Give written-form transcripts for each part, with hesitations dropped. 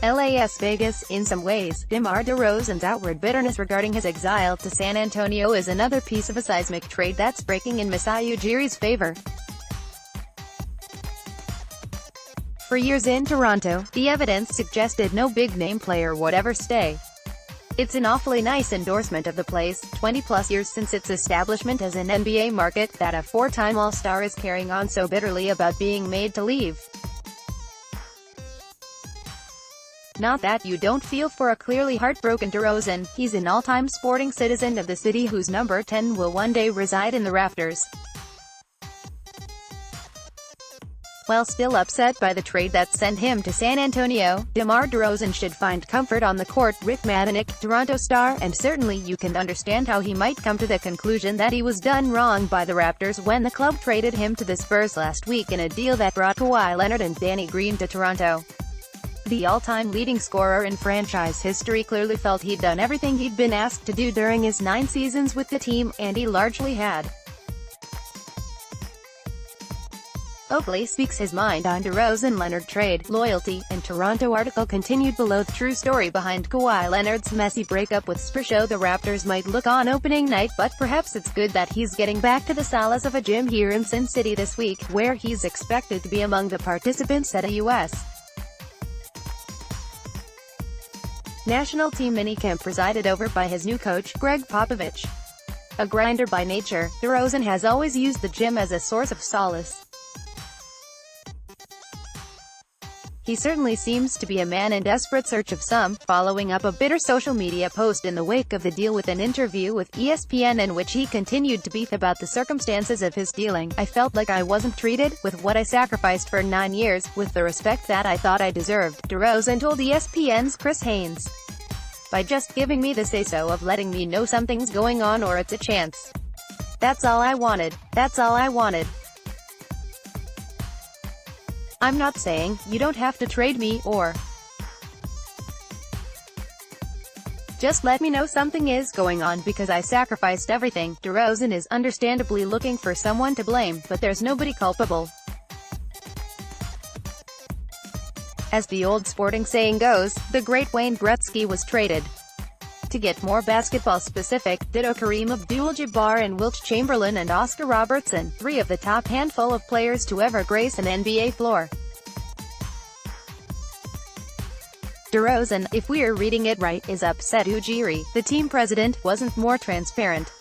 Las Vegas. In some ways, DeMar DeRozan's outward bitterness regarding his exile to San Antonio is another piece of a seismic trade that's breaking in Masai Ujiri's favor. For years in Toronto, the evidence suggested no big-name player would ever stay. It's an awfully nice endorsement of the place, 20-plus years since its establishment as an NBA market, that a four-time All-Star is carrying on so bitterly about being made to leave. Not that you don't feel for a clearly heartbroken DeRozan. He's an all-time sporting citizen of the city whose number 10 will one day reside in the rafters. While still upset by the trade that sent him to San Antonio, DeMar DeRozan should find comfort on the court. Rick Matanick, Toronto Star, and certainly you can understand how he might come to the conclusion that he was done wrong by the Raptors when the club traded him to the Spurs last week in a deal that brought Kawhi Leonard and Danny Green to Toronto. The all-time leading scorer in franchise history clearly felt he'd done everything he'd been asked to do during his 9 seasons with the team, and he largely had. Oakley speaks his mind on DeRozan-Leonard trade, loyalty, and Toronto article continued below. The true story behind Kawhi Leonard's messy breakup with Spurs show the Raptors might look on opening night, but perhaps it's good that he's getting back to the solace of a gym here in Sin City this week, where he's expected to be among the participants at a U.S. national team minicamp presided over by his new coach, Greg Popovich. A grinder by nature, DeRozan has always used the gym as a source of solace. He certainly seems to be a man in desperate search of some, following up a bitter social media post in the wake of the deal with an interview with ESPN in which he continued to beef about the circumstances of his dealing. "I felt like I wasn't treated, with what I sacrificed for 9 years, with the respect that I thought I deserved," DeRozan told ESPN's Chris Haynes. "By just giving me the say-so of letting me know something's going on or it's a chance. That's all I wanted. That's all I wanted. I'm not saying, you don't have to trade me, or just let me know something is going on because I sacrificed everything." DeRozan is understandably looking for someone to blame, but there's nobody culpable. As the old sporting saying goes, the great Wayne Gretzky was traded. To get more basketball specific, ditto Kareem Abdul-Jabbar and Wilt Chamberlain and Oscar Robertson, 3 of the top handful of players to ever grace an NBA floor. DeRozan, if we're reading it right, is upset Ujiri, the team president, wasn't more transparent.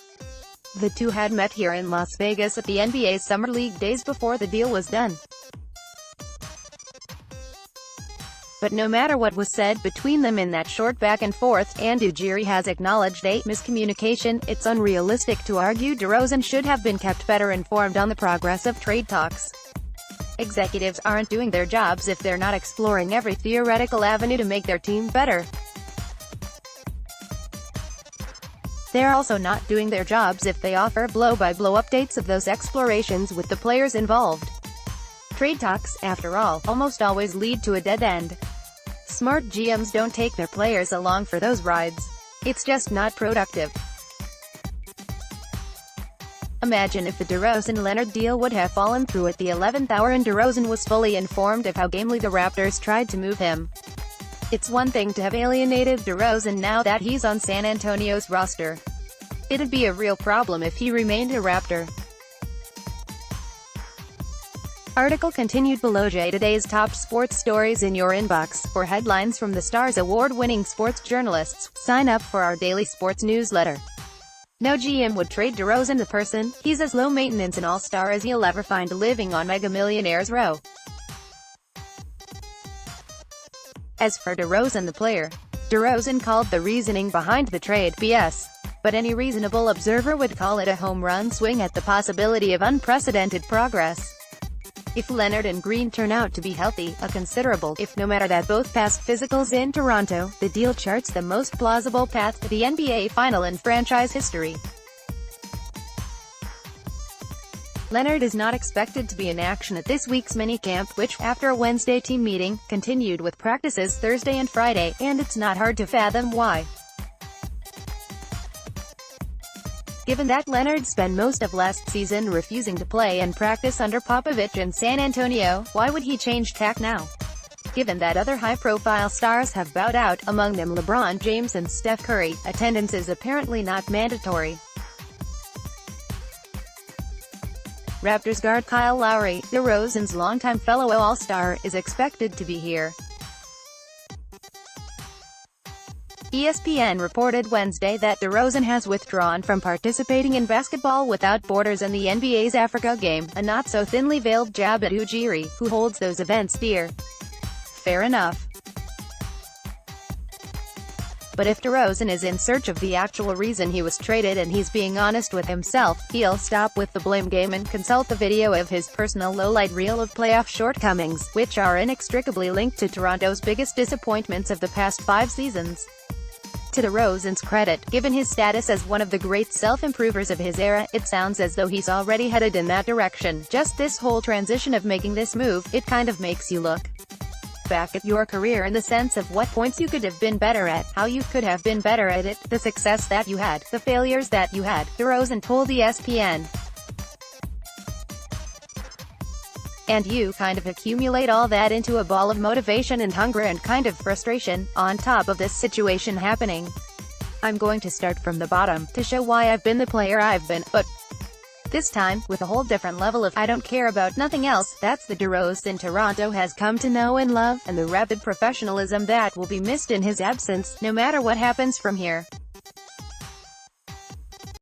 The two had met here in Las Vegas at the NBA's Summer League days before the deal was done. But no matter what was said between them in that short back and forth, and Ujiri has acknowledged a miscommunication, it's unrealistic to argue DeRozan should have been kept better informed on the progress of trade talks. Executives aren't doing their jobs if they're not exploring every theoretical avenue to make their team better. They're also not doing their jobs if they offer blow-by-blow updates of those explorations with the players involved. Trade talks, after all, almost always lead to a dead end. Smart GMs don't take their players along for those rides. It's just not productive. Imagine if the DeRozan-Leonard deal would have fallen through at the 11th hour and DeRozan was fully informed of how gamely the Raptors tried to move him. It's one thing to have alienated DeRozan now that he's on San Antonio's roster. It'd be a real problem if he remained a Raptor. Article continued below. Today's top sports stories in your inbox. For headlines from the Star's award-winning sports journalists, sign up for our daily sports newsletter. No GM would trade DeRozan the person. He's as low maintenance an all-star as you'll ever find living on Mega Millionaires Row. As for DeRozan the player, DeRozan called the reasoning behind the trade BS. But any reasonable observer would call it a home run swing at the possibility of unprecedented progress. If Leonard and Green turn out to be healthy, a considerable if no matter that both passed physicals in Toronto, the deal charts the most plausible path to the NBA final in franchise history. Leonard is not expected to be in action at this week's minicamp, which, after a Wednesday team meeting, continued with practices Thursday and Friday, and it's not hard to fathom why. Given that Leonard spent most of last season refusing to play and practice under Popovich in San Antonio, why would he change tack now? Given that other high-profile stars have bowed out, among them LeBron James and Steph Curry, attendance is apparently not mandatory. Raptors guard Kyle Lowry, DeRozan's longtime fellow All-Star, is expected to be here. ESPN reported Wednesday that DeRozan has withdrawn from participating in Basketball Without Borders and the NBA's Africa Game, a not-so-thinly veiled jab at Ujiri, who holds those events dear. Fair enough. But if DeRozan is in search of the actual reason he was traded and he's being honest with himself, he'll stop with the blame game and consult the video of his personal low-light reel of playoff shortcomings, which are inextricably linked to Toronto's biggest disappointments of the past 5 seasons. To DeRozan's credit, given his status as one of the great self-improvers of his era, it sounds as though he's already headed in that direction. Just this whole transition of making this move, it kind of makes you look back at your career in the sense of what points you could have been better at, how you could have been better at it, the success that you had, the failures that you had, DeRozan told ESPN. And you kind of accumulate all that into a ball of motivation and hunger and kind of frustration, on top of this situation happening. I'm going to start from the bottom, to show why I've been the player I've been, but this time, with a whole different level of I don't care about nothing else. That's the DeRozan Toronto has come to know and love, and the rapid professionalism that will be missed in his absence, no matter what happens from here.